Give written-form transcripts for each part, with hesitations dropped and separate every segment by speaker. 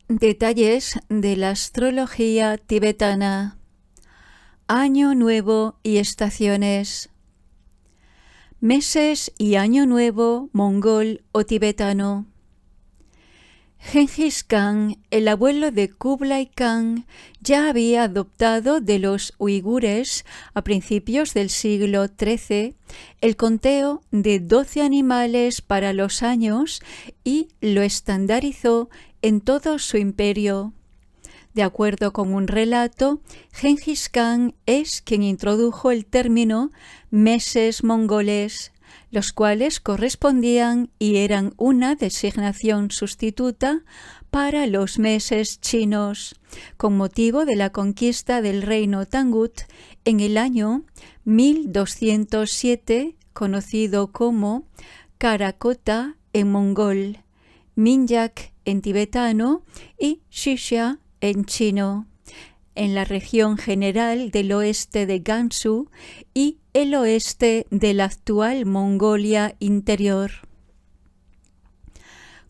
Speaker 1: Detalles de la astrología tibetana. Año Nuevo y estaciones. Meses y Año Nuevo mongol o tibetano. Genghis Khan, el abuelo de Kublai Khan, ya había adoptado de los uigures a principios del siglo XIII el conteo de 12 animales para los años y lo estandarizó en todo su imperio. De acuerdo con un relato, Genghis Khan es quien introdujo el término meses mongoles, los cuales correspondían y eran una designación sustituta para los meses chinos, con motivo de la conquista del reino Tangut en el año 1207, conocido como Karakota en mongol, Minyak en tibetano y Xixia en chino, en la región general del oeste de Gansu y el oeste de la actual Mongolia Interior.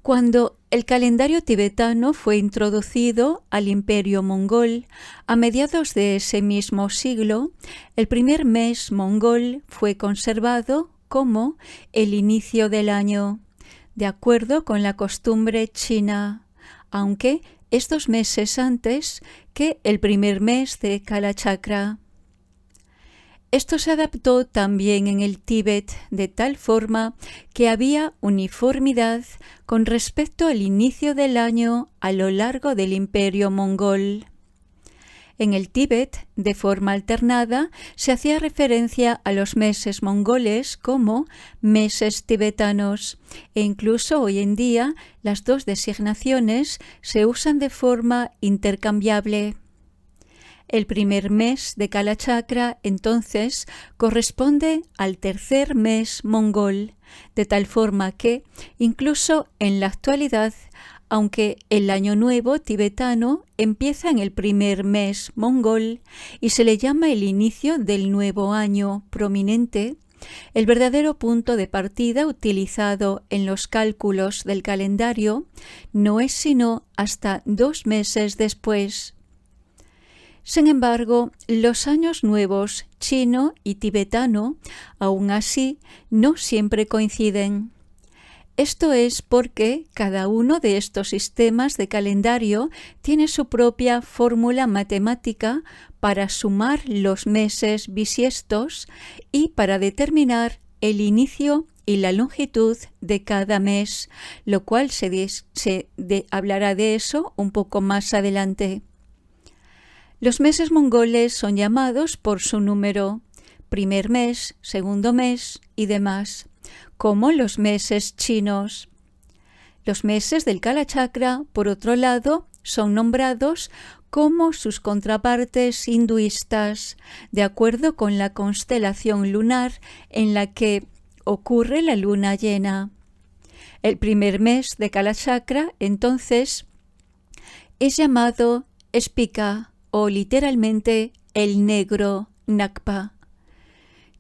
Speaker 1: Cuando el calendario tibetano fue introducido al imperio mongol a mediados de ese mismo siglo, el primer mes mongol fue conservado como el inicio del año, de acuerdo con la costumbre china, aunque es 2 meses antes que el primer mes de Kalachakra. Esto se adaptó también en el Tíbet de tal forma que había uniformidad con respecto al inicio del año a lo largo del imperio mongol. En el Tíbet, de forma alternada, se hacía referencia a los meses mongoles como meses tibetanos, e incluso hoy en día las dos designaciones se usan de forma intercambiable. El primer mes de Kalachakra, entonces, corresponde al tercer mes mongol, de tal forma que, incluso en la actualidad, aunque el Año Nuevo tibetano empieza en el primer mes mongol y se le llama el inicio del nuevo año prominente, el verdadero punto de partida utilizado en los cálculos del calendario no es sino hasta 2 meses después. Sin embargo, los años nuevos chino y tibetano, aún así, no siempre coinciden. Esto es porque cada uno de estos sistemas de calendario tiene su propia fórmula matemática para sumar los meses bisiestos y para determinar el inicio y la longitud de cada mes, lo cual hablará de eso un poco más adelante. Los meses mongoles son llamados por su número, primer mes, segundo mes y demás, como los meses chinos. Los meses del Kalachakra, por otro lado, son nombrados como sus contrapartes hinduistas, de acuerdo con la constelación lunar en la que ocurre la luna llena. El primer mes de Kalachakra, entonces, es llamado Spika, o literalmente el negro, Nakpa.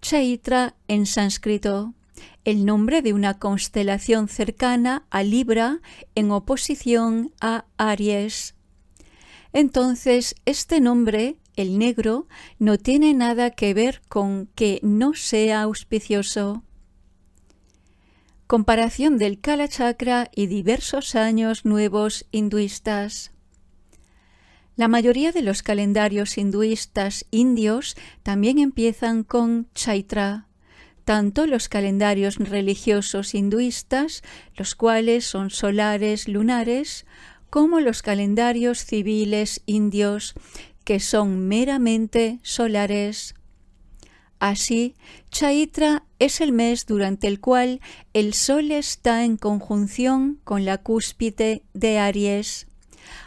Speaker 1: Chaitra en sánscrito, el nombre de una constelación cercana a Libra en oposición a Aries. Entonces, este nombre, el negro, no tiene nada que ver con que no sea auspicioso. Comparación del Kalachakra y diversos años nuevos hinduistas. La mayoría de los calendarios hinduistas indios también empiezan con Chaitra, tanto los calendarios religiosos hinduistas, los cuales son solares, lunares, como los calendarios civiles indios, que son meramente solares. Así, Chaitra es el mes durante el cual el Sol está en conjunción con la cúspide de Aries.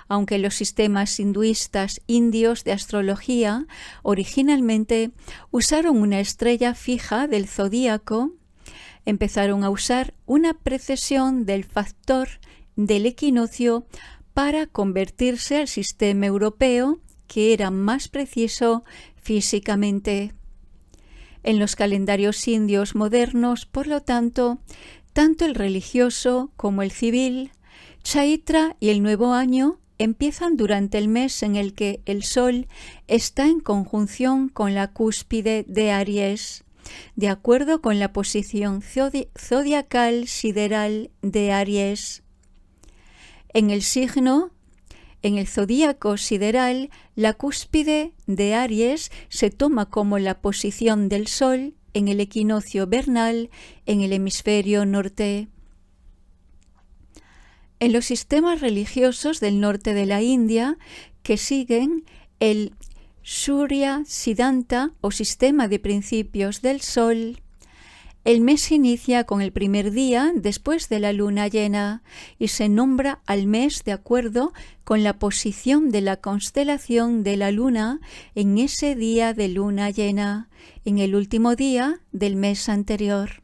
Speaker 1: Aunque los sistemas hinduistas indios de astrología originalmente usaron una estrella fija del zodíaco, empezaron a usar una precesión del factor del equinoccio para convertirse al sistema europeo, que era más preciso físicamente. En los calendarios indios modernos, por lo tanto, tanto el religioso como el civil, Chaitra y el nuevo año empiezan durante el mes en el que el Sol está en conjunción con la cúspide de Aries, de acuerdo con la posición zodiacal sideral de Aries. En el zodíaco sideral, la cúspide de Aries se toma como la posición del Sol en el equinoccio vernal en el hemisferio norte. En los sistemas religiosos del norte de la India, que siguen el Surya Siddhanta o sistema de principios del Sol, el mes inicia con el primer día después de la luna llena y se nombra al mes de acuerdo con la posición de la constelación de la luna en ese día de luna llena, en el último día del mes anterior.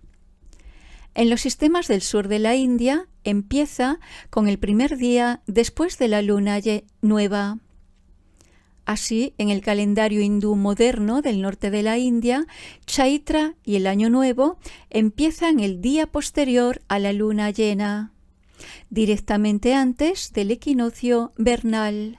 Speaker 1: En los sistemas del sur de la India empieza con el primer día después de la luna nueva. Así, en el calendario hindú moderno del norte de la India, Chaitra y el Año Nuevo empiezan el día posterior a la luna llena, directamente antes del equinoccio vernal.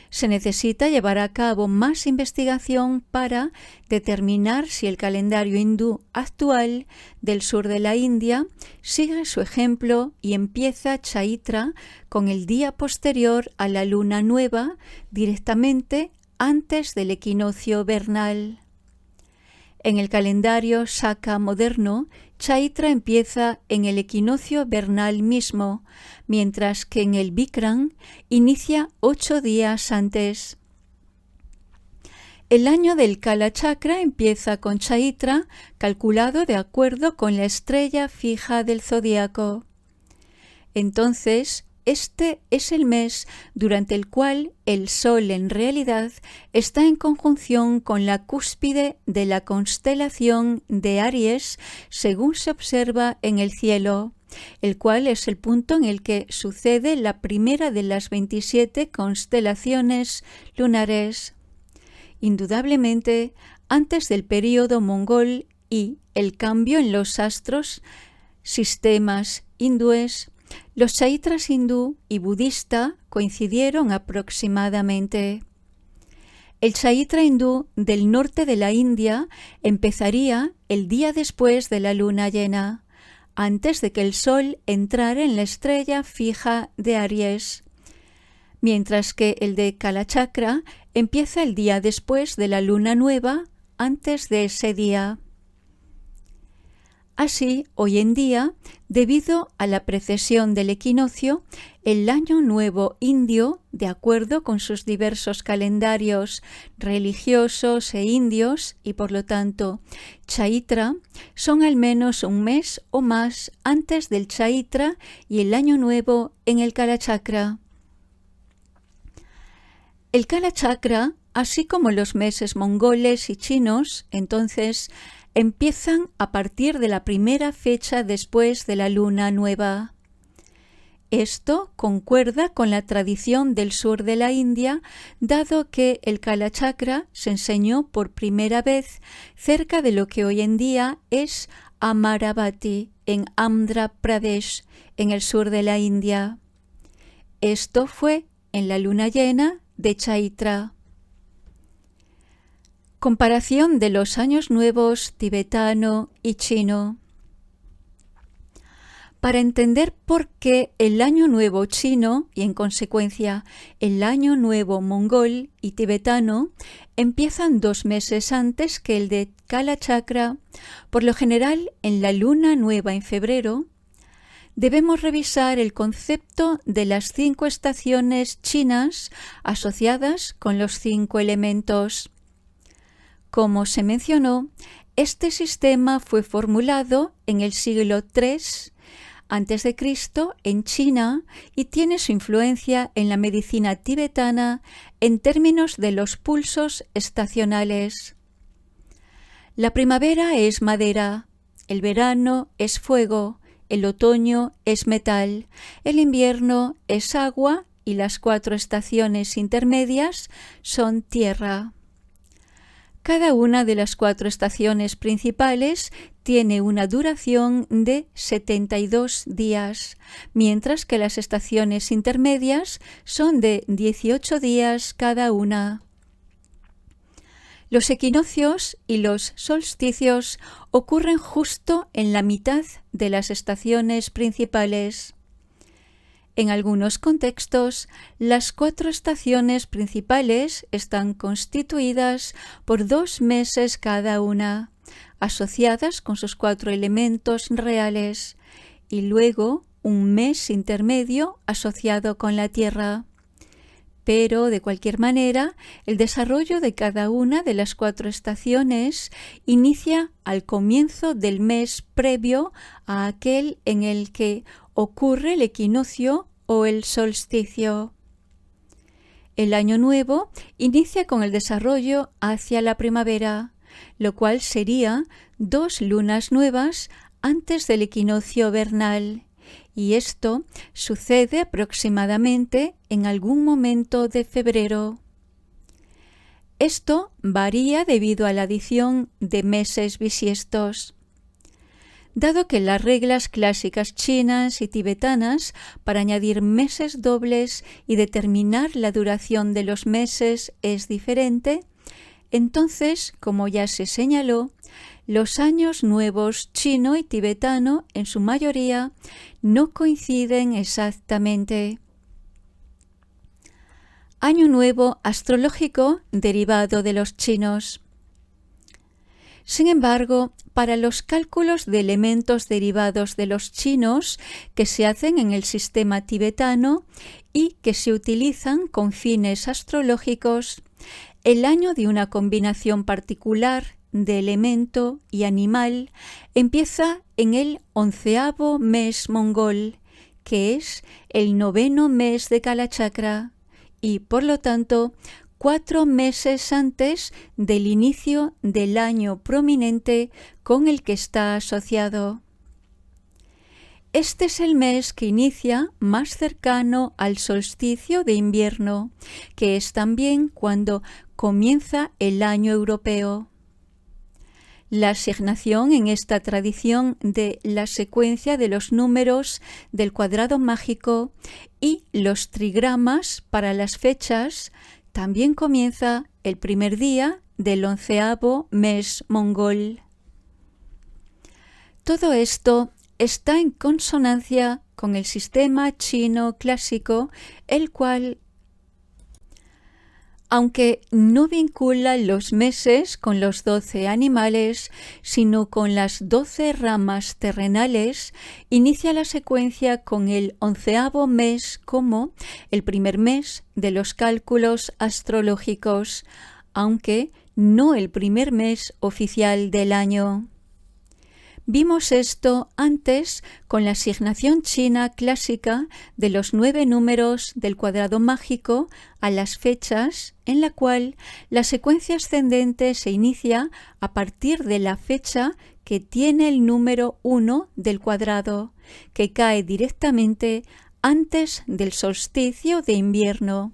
Speaker 1: Se necesita llevar a cabo más investigación para determinar si el calendario hindú actual del sur de la India sigue su ejemplo y empieza Chaitra con el día posterior a la luna nueva, directamente antes del equinoccio vernal. En el calendario Shaka moderno, Chaitra empieza en el equinoccio vernal mismo, mientras que en el Bikram inicia 8 días antes. El año del Kala Chakra empieza con Chaitra, calculado de acuerdo con la estrella fija del zodíaco. Entonces, este es el mes durante el cual el Sol en realidad está en conjunción con la cúspide de la constelación de Aries según se observa en el cielo, el cual es el punto en el que sucede la primera de las 27 constelaciones lunares. Indudablemente, antes del período mongol y el cambio en los astros, sistemas hindúes, los chaitras hindú y budista coincidieron aproximadamente. El chaitra hindú del norte de la India empezaría el día después de la luna llena, antes de que el Sol entrara en la estrella fija de Aries, mientras que el de Kala Chakra empieza el día después de la luna nueva, antes de ese día. Así, hoy en día, debido a la precesión del equinoccio, el Año Nuevo indio, de acuerdo con sus diversos calendarios religiosos e indios, y por lo tanto Chaitra, son al menos un mes o más antes del Chaitra y el Año Nuevo en el Kala Chakra. El Kala Chakra, así como los meses mongoles y chinos, entonces, empiezan a partir de la primera fecha después de la luna nueva. Esto concuerda con la tradición del sur de la India, dado que el Kala Chakra se enseñó por primera vez cerca de lo que hoy en día es Amaravati, en Andhra Pradesh, en el sur de la India. Esto fue en la luna llena de Chaitra. Comparación de los años nuevos tibetano y chino. Para entender por qué el año nuevo chino y en consecuencia el año nuevo mongol y tibetano empiezan 2 meses antes que el de Kala Chakra, por lo general en la luna nueva en febrero, debemos revisar el concepto de las 5 estaciones chinas asociadas con los 5 elementos. Como se mencionó, este sistema fue formulado en el siglo III a.C. en China y tiene su influencia en la medicina tibetana en términos de los pulsos estacionales. La primavera es madera, el verano es fuego, el otoño es metal, el invierno es agua y las 4 estaciones intermedias son tierra. Cada una de las 4 estaciones principales tiene una duración de 72 días, mientras que las estaciones intermedias son de 18 días cada una. Los equinoccios y los solsticios ocurren justo en la mitad de las estaciones principales. En algunos contextos, las 4 estaciones principales están constituidas por 2 meses cada una, asociadas con sus 4 elementos reales, y luego un mes intermedio asociado con la Tierra. Pero, de cualquier manera, el desarrollo de cada una de las 4 estaciones inicia al comienzo del mes previo a aquel en el que ocurre el equinoccio o el solsticio. El año nuevo inicia con el desarrollo hacia la primavera, lo cual sería 2 lunas nuevas antes del equinoccio vernal, y esto sucede aproximadamente en algún momento de febrero. Esto varía debido a la adición de meses bisiestos. Dado que las reglas clásicas chinas y tibetanas para añadir meses dobles y determinar la duración de los meses es diferente, entonces, como ya se señaló, los años nuevos chino y tibetano, en su mayoría, no coinciden exactamente. Año nuevo astrológico derivado de los chinos. Sin embargo, para los cálculos de elementos derivados de los chinos que se hacen en el sistema tibetano y que se utilizan con fines astrológicos, el año de una combinación particular de elemento y animal empieza en el 11º mes mongol, que es el 9º mes de Kalachakra, y por lo tanto 4 meses antes del inicio del año prominente con el que está asociado. Este es el mes que inicia más cercano al solsticio de invierno, que es también cuando comienza el año europeo. La asignación en esta tradición de la secuencia de los números del cuadrado mágico y los trigramas para las fechas también comienza el primer día del 11º mes mongol. Todo esto está en consonancia con el sistema chino clásico, el cual, aunque no vincula los meses con los 12 animales, sino con las 12 ramas terrenales, inicia la secuencia con el 11º mes como el primer mes de los cálculos astrológicos, aunque no el primer mes oficial del año. Vimos esto antes con la asignación china clásica de los 9 números del cuadrado mágico a las fechas, en la cual la secuencia ascendente se inicia a partir de la fecha que tiene el número 1 del cuadrado, que cae directamente antes del solsticio de invierno.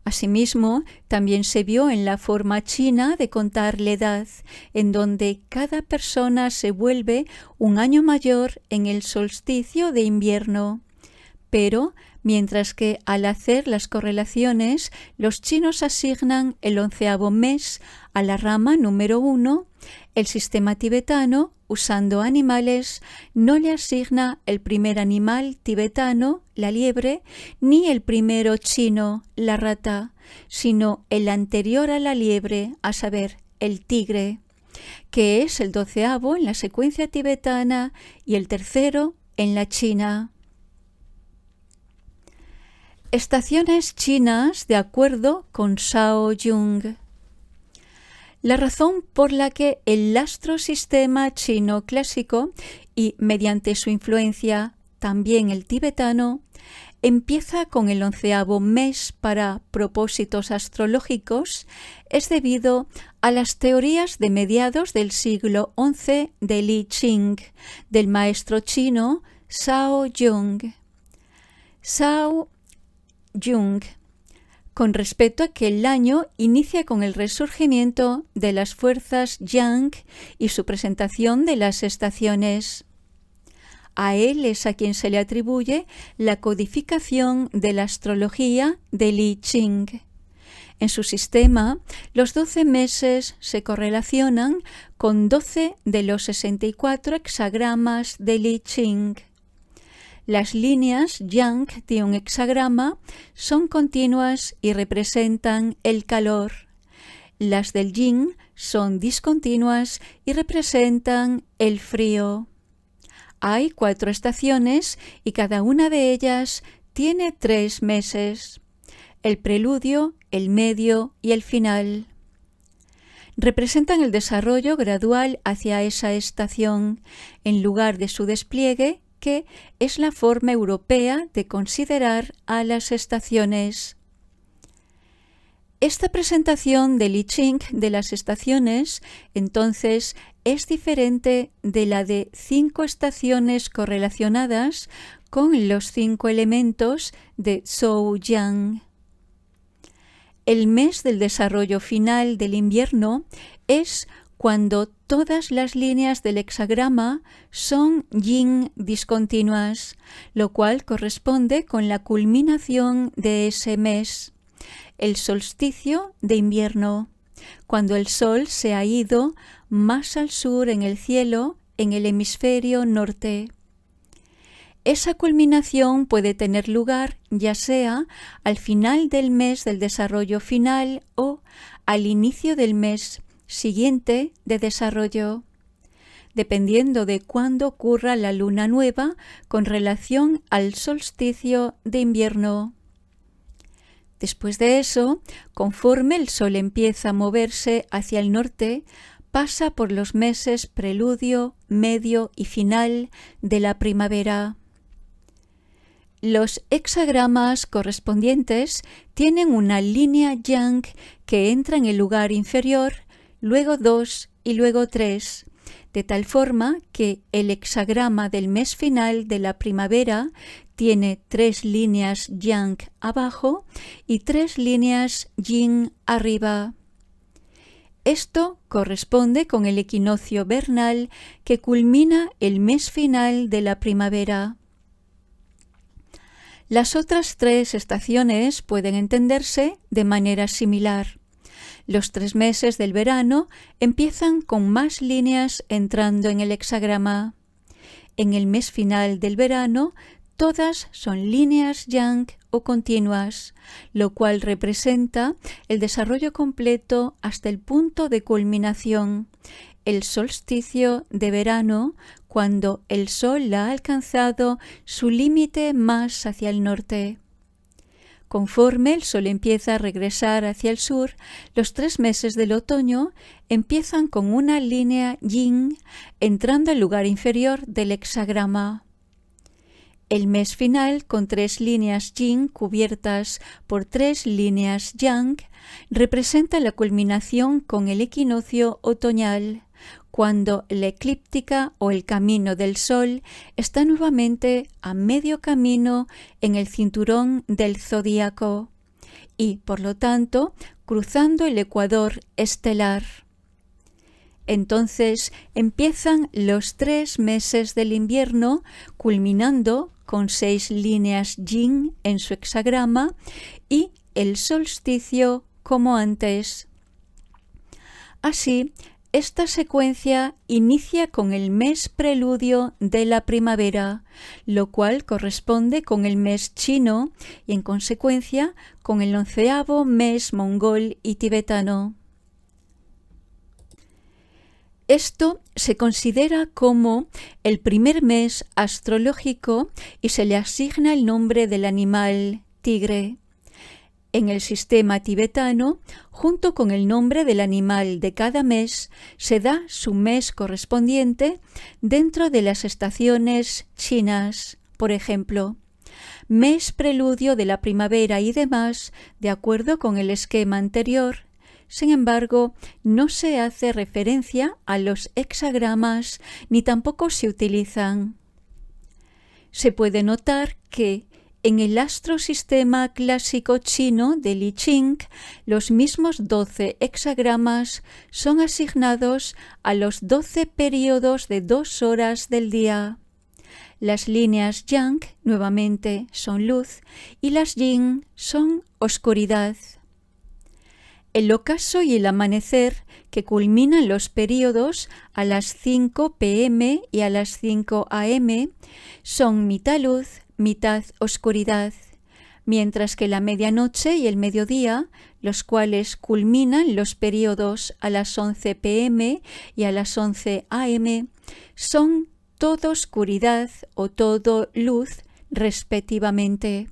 Speaker 1: Asimismo, también se vio en la forma china de contar la edad, en donde cada persona se vuelve un año mayor en el solsticio de invierno. Pero, mientras que al hacer las correlaciones, los chinos asignan el 11º mes a la rama número 1, el sistema tibetano, usando animales, no le asigna el primer animal tibetano, la liebre, ni el primero chino, la rata, sino el anterior a la liebre, a saber, el tigre, que es el 12º en la secuencia tibetana y el 3º en la china. Estaciones chinas de acuerdo con Shao Jung. La razón por la que el astrosistema chino clásico y mediante su influencia también el tibetano empieza con el 11º mes para propósitos astrológicos es debido a las teorías de mediados del siglo XI de Li Qing, del maestro chino Shao Jung. Shao Jung con respecto a que el año inicia con el resurgimiento de las fuerzas yang y su presentación de las estaciones. A él es a quien se le atribuye la codificación de la astrología de Li Ching. En su sistema, los 12 meses se correlacionan con 12 de los 64 hexagramas de Li Ching. Las líneas yang de un hexagrama son continuas y representan el calor. Las del yin son discontinuas y representan el frío. Hay 4 estaciones y cada una de ellas tiene 3 meses: el preludio, el medio y el final. Representan el desarrollo gradual hacia esa estación, en lugar de su despliegue, que es la forma europea de considerar a las estaciones. Esta presentación de Li Ching de las estaciones, entonces, es diferente de la de 5 estaciones correlacionadas con los 5 elementos de Zhou Yang. El mes del desarrollo final del invierno es cuando todas las líneas del hexagrama son yin discontinuas, lo cual corresponde con la culminación de ese mes, el solsticio de invierno, cuando el sol se ha ido más al sur en el cielo, en el hemisferio norte. Esa culminación puede tener lugar ya sea al final del mes del desarrollo final o al inicio del mes siguiente de desarrollo, dependiendo de cuándo ocurra la luna nueva con relación al solsticio de invierno. Después de eso, conforme el sol empieza a moverse hacia el norte, pasa por los meses preludio, medio y final de la primavera. Los hexagramas correspondientes tienen una línea yang que entra en el lugar inferior, luego 2 y luego 3, de tal forma que el hexagrama del mes final de la primavera tiene 3 líneas yang abajo y 3 líneas yin arriba. Esto corresponde con el equinoccio vernal que culmina el mes final de la primavera. Las otras 3 estaciones pueden entenderse de manera similar. Los 3 meses del verano empiezan con más líneas entrando en el hexagrama. En el mes final del verano, todas son líneas yang o continuas, lo cual representa el desarrollo completo hasta el punto de culminación, el solsticio de verano, cuando el sol ha alcanzado su límite más hacia el norte. Conforme el sol empieza a regresar hacia el sur, los 3 meses del otoño empiezan con una línea yin entrando al lugar inferior del hexagrama. El mes final, con 3 líneas yin cubiertas por 3 líneas yang, representa la culminación con el equinoccio otoñal, cuando la eclíptica o el camino del sol está nuevamente a medio camino en el cinturón del zodíaco y, por lo tanto, cruzando el ecuador estelar. Entonces empiezan los 3 meses del invierno, culminando con 6 líneas yin en su hexagrama y el solsticio como antes. Así, esta secuencia inicia con el mes preludio de la primavera, lo cual corresponde con el mes chino y, en consecuencia, con el 11º mes mongol y tibetano. Esto se considera como el primer mes astrológico y se le asigna el nombre del animal tigre. En el sistema tibetano, junto con el nombre del animal de cada mes, se da su mes correspondiente dentro de las estaciones chinas. Por ejemplo, mes preludio de la primavera y demás, de acuerdo con el esquema anterior. Sin embargo, no se hace referencia a los hexagramas ni tampoco se utilizan. Se puede notar que En el astrosistema clásico chino de Li Ching, los mismos 12 hexagramas son asignados a los 12 periodos de 2 horas del día. Las líneas yang, nuevamente, son luz y las yin son oscuridad. El ocaso y el amanecer, que culminan los periodos a las 5 p.m. y a las 5 a.m., son mitad luz, mitad oscuridad, mientras que la medianoche y el mediodía, los cuales culminan los periodos a las 11 p.m. y a las 11 a.m., son todo oscuridad o todo luz, respectivamente.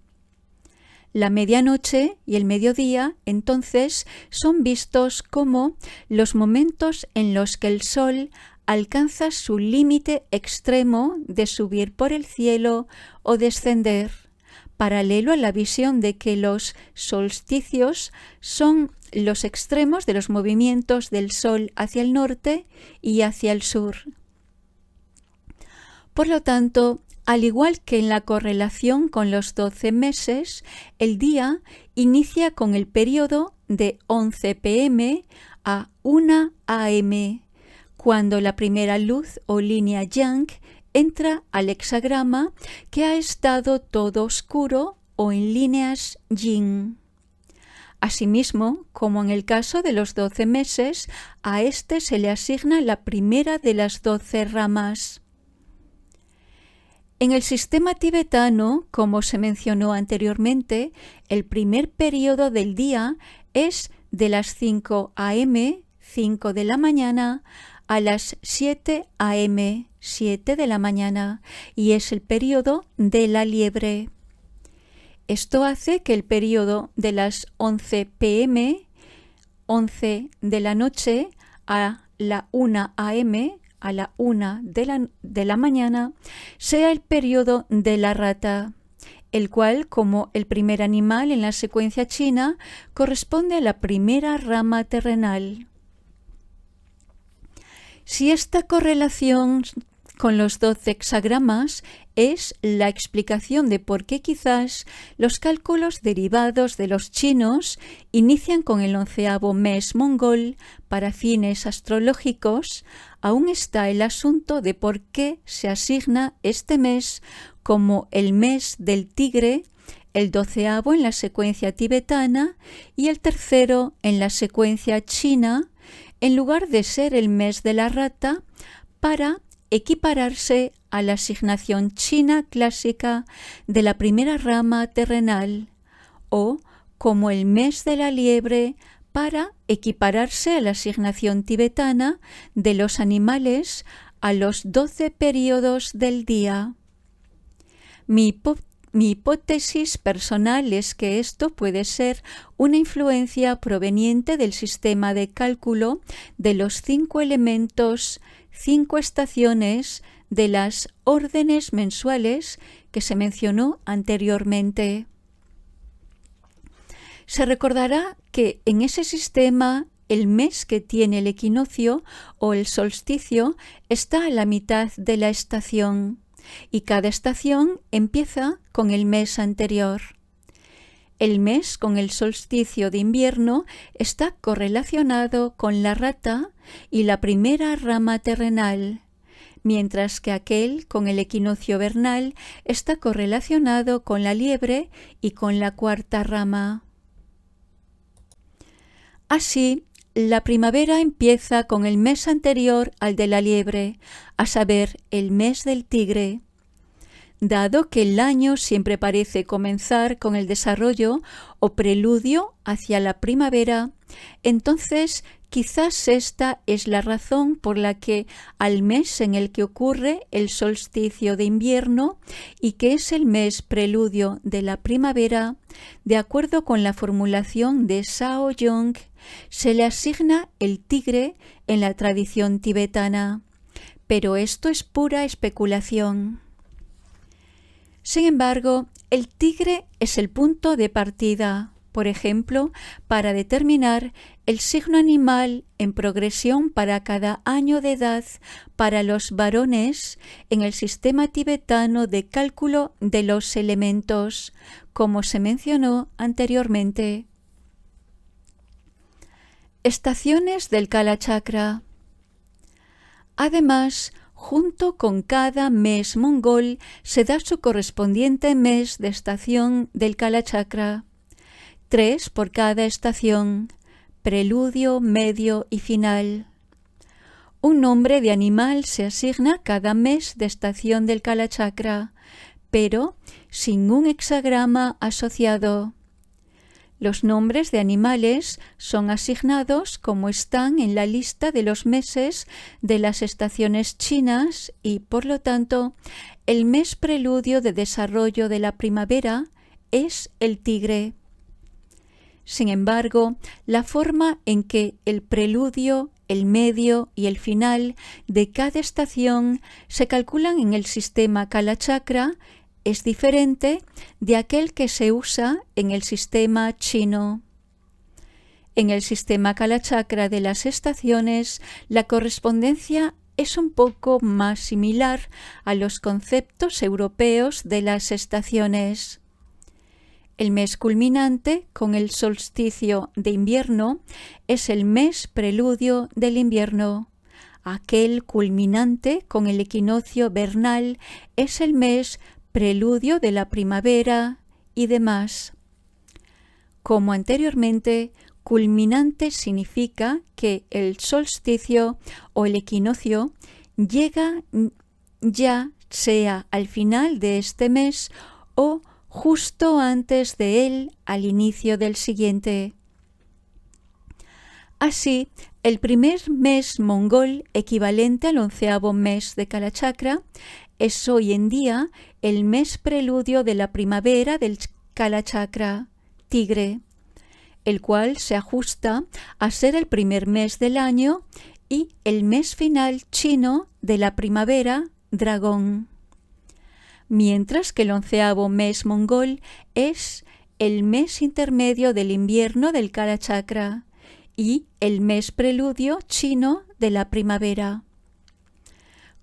Speaker 1: La medianoche y el mediodía, entonces, son vistos como los momentos en los que el sol alcanza su límite extremo de subir por el cielo o descender, paralelo a la visión de que los solsticios son los extremos de los movimientos del sol hacia el norte y hacia el sur. Por lo tanto, al igual que en la correlación con los 12 meses, el día inicia con el periodo de 11 p.m. a 1 a.m., cuando la primera luz o línea yang entra al hexagrama que ha estado todo oscuro o en líneas yin. Asimismo, como en el caso de los 12 meses, a este se le asigna la primera de las 12 ramas. En el sistema tibetano, como se mencionó anteriormente, el primer periodo del día es de las 5 a.m., 5 de la mañana, a las 7 a.m., 7 de la mañana, y es el periodo de la liebre. Esto hace que el periodo de las 11 p.m., 11 de la noche, a la 1 a.m., a la 1 de la mañana, sea el periodo de la rata, el cual, como el primer animal en la secuencia china, corresponde a la primera rama terrenal. Si esta correlación con los 12 hexagramas es la explicación de por qué quizás los cálculos derivados de los chinos inician con el 11º mes mongol para fines astrológicos, aún está el asunto de por qué se asigna este mes como el mes del tigre, el 12º en la secuencia tibetana y el 3º en la secuencia china, en lugar de ser el mes de la rata, para equipararse a la asignación china clásica de la primera rama terrenal, o como el mes de la liebre, para equipararse a la asignación tibetana de los animales a los 12 periodos del día. Mi hipótesis personal es que esto puede ser una influencia proveniente del sistema de cálculo de los 5 elementos, 5 estaciones de las órdenes mensuales que se mencionó anteriormente. Se recordará que en ese sistema el mes que tiene el equinoccio o el solsticio está a la mitad de la estación y cada estación empieza con el mes anterior. El mes con el solsticio de invierno está correlacionado con la rata y la primera rama terrenal, mientras que aquel con el equinoccio vernal está correlacionado con la liebre y con la cuarta rama. Así, la primavera empieza con el mes anterior al de la liebre, a saber, el mes del tigre. Dado que el año siempre parece comenzar con el desarrollo o preludio hacia la primavera, entonces quizás esta es la razón por la que al mes en el que ocurre el solsticio de invierno y que es el mes preludio de la primavera, de acuerdo con la formulación de Shao Yong, se le asigna el tigre en la tradición tibetana. Pero esto es pura especulación. Sin embargo, el tigre es el punto de partida, Por ejemplo, para determinar el signo animal en progresión para cada año de edad para los varones en el sistema tibetano de cálculo de los elementos, como se mencionó anteriormente. Estaciones del Kalachakra. Además, junto con cada mes mongol se da su correspondiente mes de estación del Kalachakra. 3 por cada estación, preludio, medio y final. Un nombre de animal se asigna cada mes de estación del Kalachakra, pero sin un hexagrama asociado. Los nombres de animales son asignados como están en la lista de los meses de las estaciones chinas y, por lo tanto, el mes preludio de desarrollo de la primavera es el tigre. Sin embargo, la forma en que el preludio, el medio y el final de cada estación se calculan en el sistema Kalachakra es diferente de aquel que se usa en el sistema chino. En el sistema Kalachakra de las estaciones, la correspondencia es un poco más similar a los conceptos europeos de las estaciones. El mes culminante con el solsticio de invierno es el mes preludio del invierno. Aquel culminante con el equinoccio vernal es el mes preludio de la primavera y demás. Como anteriormente, culminante significa que el solsticio o el equinoccio llega ya sea al final de este mes o justo antes de él al inicio del siguiente. Así, el primer mes mongol, equivalente al 11º mes de Kalachakra, es hoy en día el mes preludio de la primavera del Kalachakra, tigre, el cual se ajusta a ser el primer mes del año y el mes final chino de la primavera, dragón. Mientras que el 11º mes mongol es el mes intermedio del invierno del Kalachakra y el mes preludio chino de la primavera.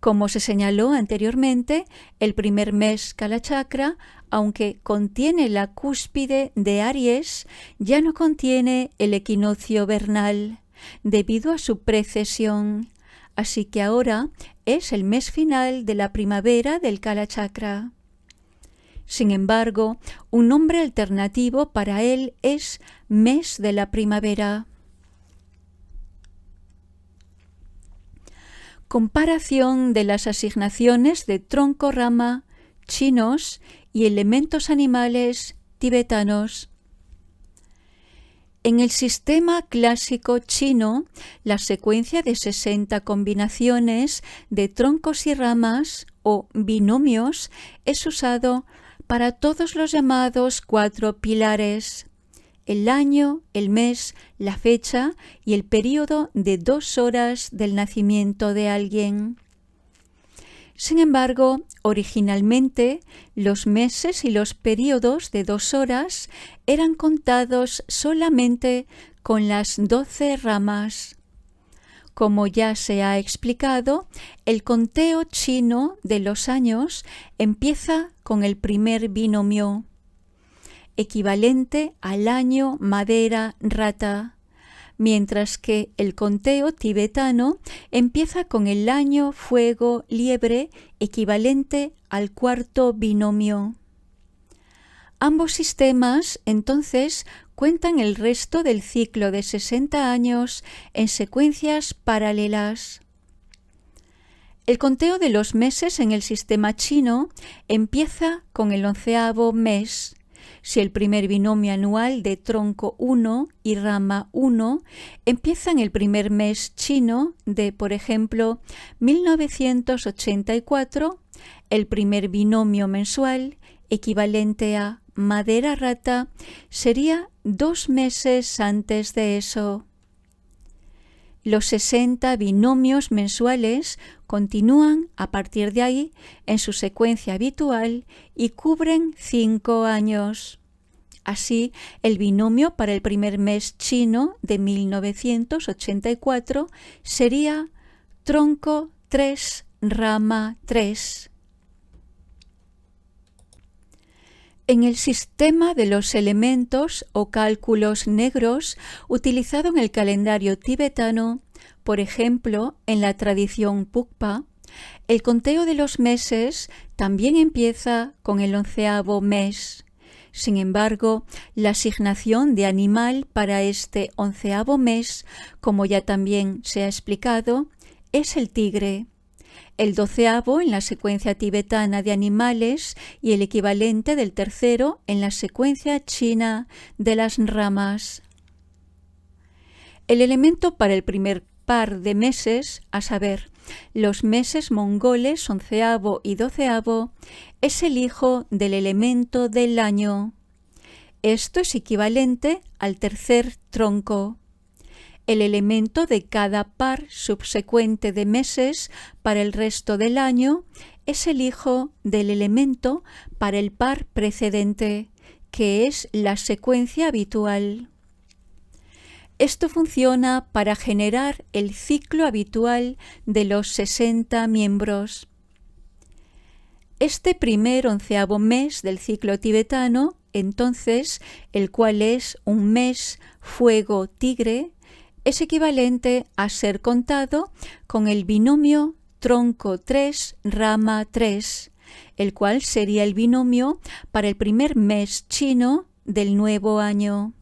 Speaker 1: Como se señaló anteriormente, el primer mes Kalachakra, aunque contiene la cúspide de Aries, ya no contiene el equinoccio vernal, debido a su precesión. Así que ahora es el mes final de la primavera del Kalachakra. Sin embargo, un nombre alternativo para él es mes de la primavera. Comparación de las asignaciones de tronco-rama chinos y elementos animales tibetanos. En el sistema clásico chino, la secuencia de 60 combinaciones de troncos y ramas o binomios es usado para todos los llamados 4 pilares: el año, el mes, la fecha y el período de 2 horas del nacimiento de alguien. Sin embargo, originalmente, los meses y los períodos de 2 horas eran contados solamente con las 12 ramas. Como ya se ha explicado, el conteo chino de los años empieza con el primer binomio, equivalente al año madera-rata, mientras que el conteo tibetano empieza con el año fuego-liebre, equivalente al cuarto binomio. Ambos sistemas, entonces, cuentan el resto del ciclo de 60 años en secuencias paralelas. El conteo de los meses en el sistema chino empieza con el 11º mes. Si el primer binomio anual de tronco 1 y rama 1 empieza en el primer mes chino de, por ejemplo, 1984, el primer binomio mensual, equivalente a madera-rata, sería 2 meses antes de eso. Los 60 binomios mensuales continúan a partir de ahí en su secuencia habitual y cubren 5 años. Así, el binomio para el primer mes chino de 1984 sería tronco 3, rama 3. En el sistema de los elementos o cálculos negros utilizado en el calendario tibetano, por ejemplo, en la tradición Pukpa, el conteo de los meses también empieza con el 11º mes. Sin embargo, la asignación de animal para este 11º mes, como ya también se ha explicado, es el tigre. El 12º en la secuencia tibetana de animales y el equivalente del 3º en la secuencia china de las ramas. El elemento para el primer par de meses, a saber, los meses mongoles 11º y 12º, es el hijo del elemento del año. Esto es equivalente al tercer tronco. El elemento de cada par subsecuente de meses para el resto del año es el hijo del elemento para el par precedente, que es la secuencia habitual. Esto funciona para generar el ciclo habitual de los 60 miembros. Este primer 11º mes del ciclo tibetano, entonces, el cual es un mes fuego-tigre, es equivalente a ser contado con el binomio tronco 3, rama 3, el cual sería el binomio para el primer mes chino del nuevo año.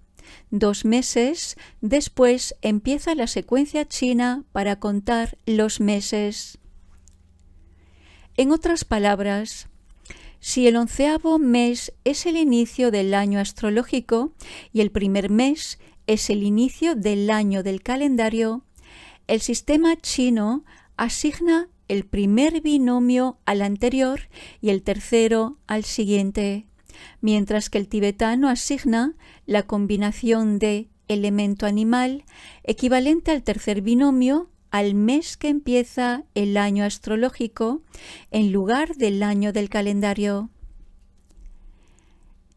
Speaker 1: 2 meses después empieza la secuencia china para contar los meses. En otras palabras, si el 11º mes es el inicio del año astrológico y el primer mes es el inicio del año del calendario, el sistema chino asigna el primer binomio al anterior y el tercero al siguiente, mientras que el tibetano asigna la combinación de elemento animal equivalente al tercer binomio al mes que empieza el año astrológico en lugar del año del calendario.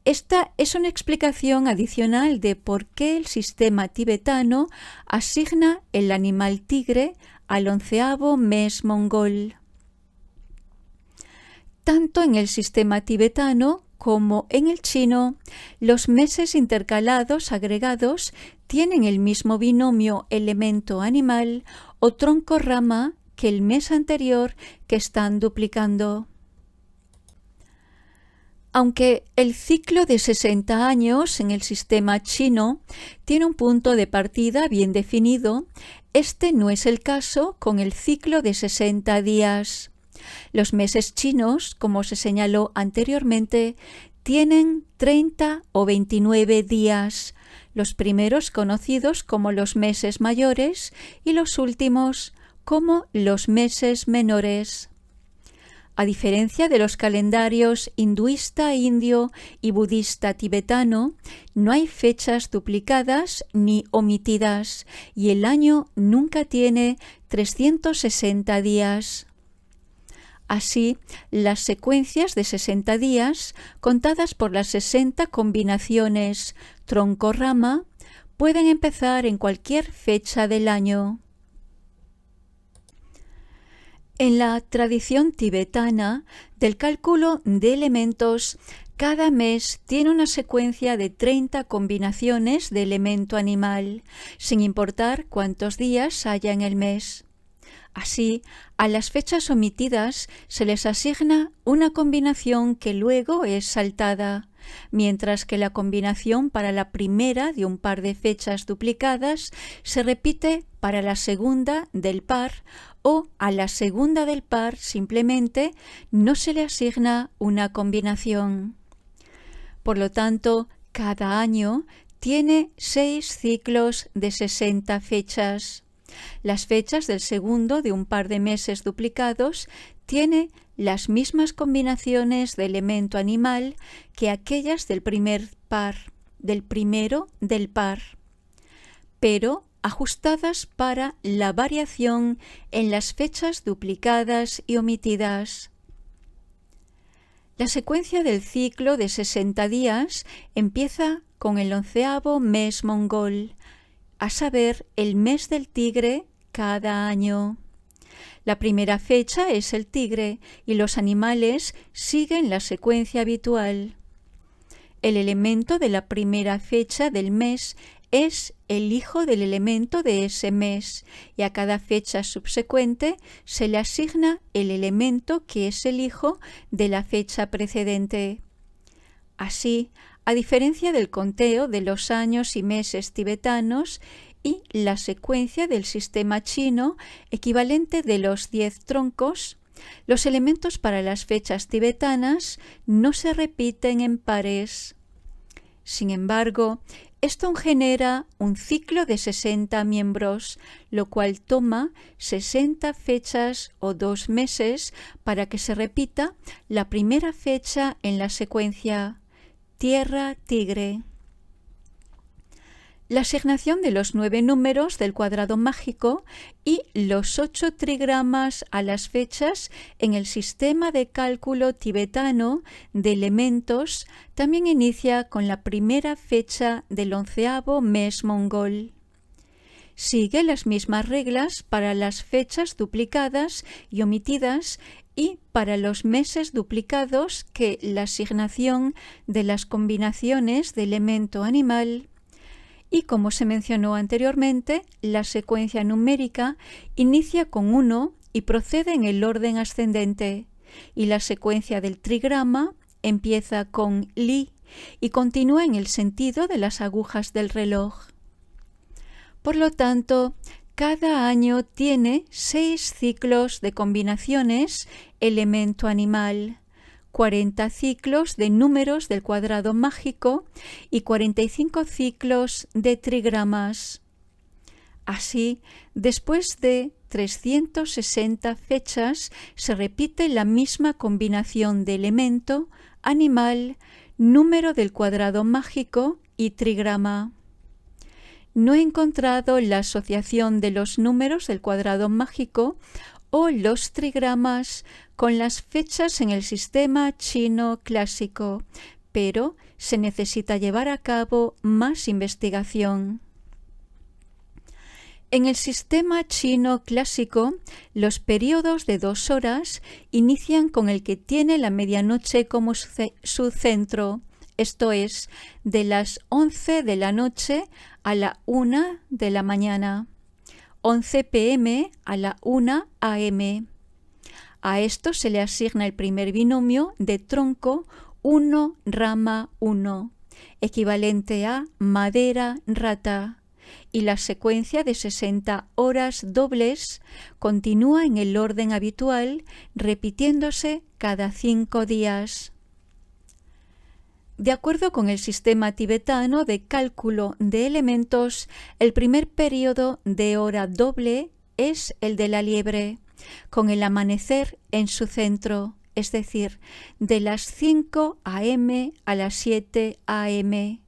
Speaker 1: Esta es una explicación adicional de por qué el sistema tibetano asigna el animal tigre al 11º mes mongol. Tanto en el sistema tibetano como en el chino, los meses intercalados agregados tienen el mismo binomio elemento animal o tronco rama que el mes anterior que están duplicando. Aunque el ciclo de 60 años en el sistema chino tiene un punto de partida bien definido, este no es el caso con el ciclo de 60 días. Los meses chinos, como se señaló anteriormente, tienen 30 o 29 días, los primeros conocidos como los meses mayores y los últimos como los meses menores. A diferencia de los calendarios hinduista indio y budista tibetano, no hay fechas duplicadas ni omitidas y el año nunca tiene 360 días. Así, las secuencias de 60 días, contadas por las 60 combinaciones tronco-rama, pueden empezar en cualquier fecha del año. En la tradición tibetana del cálculo de elementos, cada mes tiene una secuencia de 30 combinaciones de elemento animal, sin importar cuántos días haya en el mes. Así, a las fechas omitidas se les asigna una combinación que luego es saltada, mientras que la combinación para la primera de un par de fechas duplicadas se repite para la segunda del par o a la segunda del par simplemente no se le asigna una combinación. Por lo tanto, cada año tiene 6 ciclos de 60 fechas. Las fechas del segundo de un par de meses duplicados tiene las mismas combinaciones de elemento animal que aquellas del primer par, del primero del par, pero ajustadas para la variación en las fechas duplicadas y omitidas. La secuencia del ciclo de 60 días empieza con el 11º mes mongol, a saber, el mes del tigre cada año. La primera fecha es el tigre y los animales siguen la secuencia habitual. El elemento de la primera fecha del mes es el hijo del elemento de ese mes y a cada fecha subsecuente se le asigna el elemento que es el hijo de la fecha precedente. Así, a diferencia del conteo de los años y meses tibetanos y la secuencia del sistema chino equivalente de los 10 troncos, los elementos para las fechas tibetanas no se repiten en pares. Sin embargo, esto genera un ciclo de 60 miembros, lo cual toma 60 fechas o 2 meses para que se repita la primera fecha en la secuencia tierra-tigre. La asignación de los 9 números del cuadrado mágico y los 8 trigramas a las fechas en el sistema de cálculo tibetano de elementos también inicia con la primera fecha del 11º mes mongol. Sigue las mismas reglas para las fechas duplicadas y omitidas y para los meses duplicados que la asignación de las combinaciones de elemento animal. Y como se mencionó anteriormente, la secuencia numérica inicia con 1 y procede en el orden ascendente, y la secuencia del trigrama empieza con li y continúa en el sentido de las agujas del reloj. Por lo tanto, cada año tiene 6 ciclos de combinaciones elemento animal, 40 ciclos de números del cuadrado mágico y 45 ciclos de trigramas. Así, después de 360 fechas, se repite la misma combinación de elemento, animal, número del cuadrado mágico y trigrama. No he encontrado la asociación de los números del cuadrado mágico o los trigramas con las fechas en el sistema chino clásico, pero se necesita llevar a cabo más investigación. En el sistema chino clásico, los periodos de 2 horas inician con el que tiene la medianoche como su centro, esto es, de las 11 de la noche a la 1 de la mañana. 11 p.m. a la 1 a.m. A esto se le asigna el primer binomio de tronco 1 rama 1, equivalente a madera rata, y la secuencia de 60 horas dobles continúa en el orden habitual, repitiéndose cada 5 días. De acuerdo con el sistema tibetano de cálculo de elementos, el primer periodo de hora doble es el de la liebre, con el amanecer en su centro, es decir, de las 5 a.m. a las 7 a.m.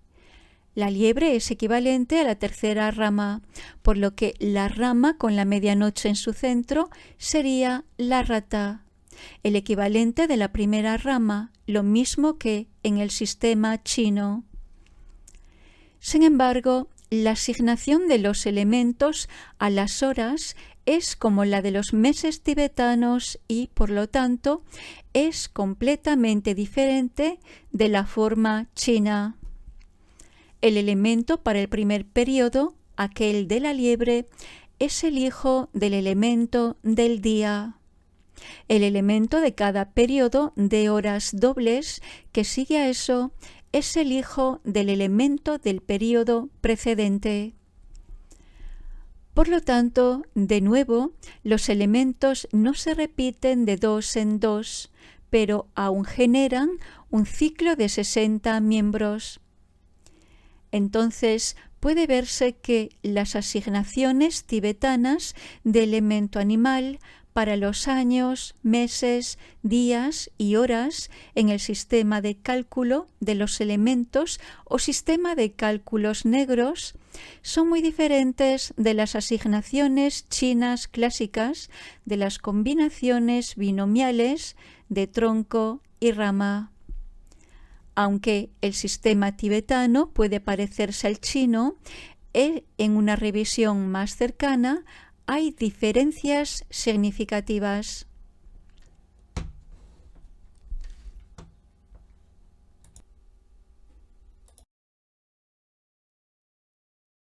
Speaker 1: La liebre es equivalente a la tercera rama, por lo que la rama con la medianoche en su centro sería la rata, el equivalente de la primera rama, lo mismo que en el sistema chino. Sin embargo, la asignación de los elementos a las horas es como la de los meses tibetanos y, por lo tanto, es completamente diferente de la forma china. El elemento para el primer periodo, aquel de la liebre, es el hijo del elemento del día. El elemento de cada periodo de horas dobles que sigue a eso es el hijo del elemento del periodo precedente. Por lo tanto, de nuevo, los elementos no se repiten de 2 en 2, pero aún generan un ciclo de 60 miembros. Entonces, puede verse que las asignaciones tibetanas de elemento animal para los años, meses, días y horas en el sistema de cálculo de los elementos o sistema de cálculos negros son muy diferentes de las asignaciones chinas clásicas de las combinaciones binomiales de tronco y Rama. Aunque el sistema tibetano puede parecerse al chino, en una revisión más cercana hay diferencias significativas.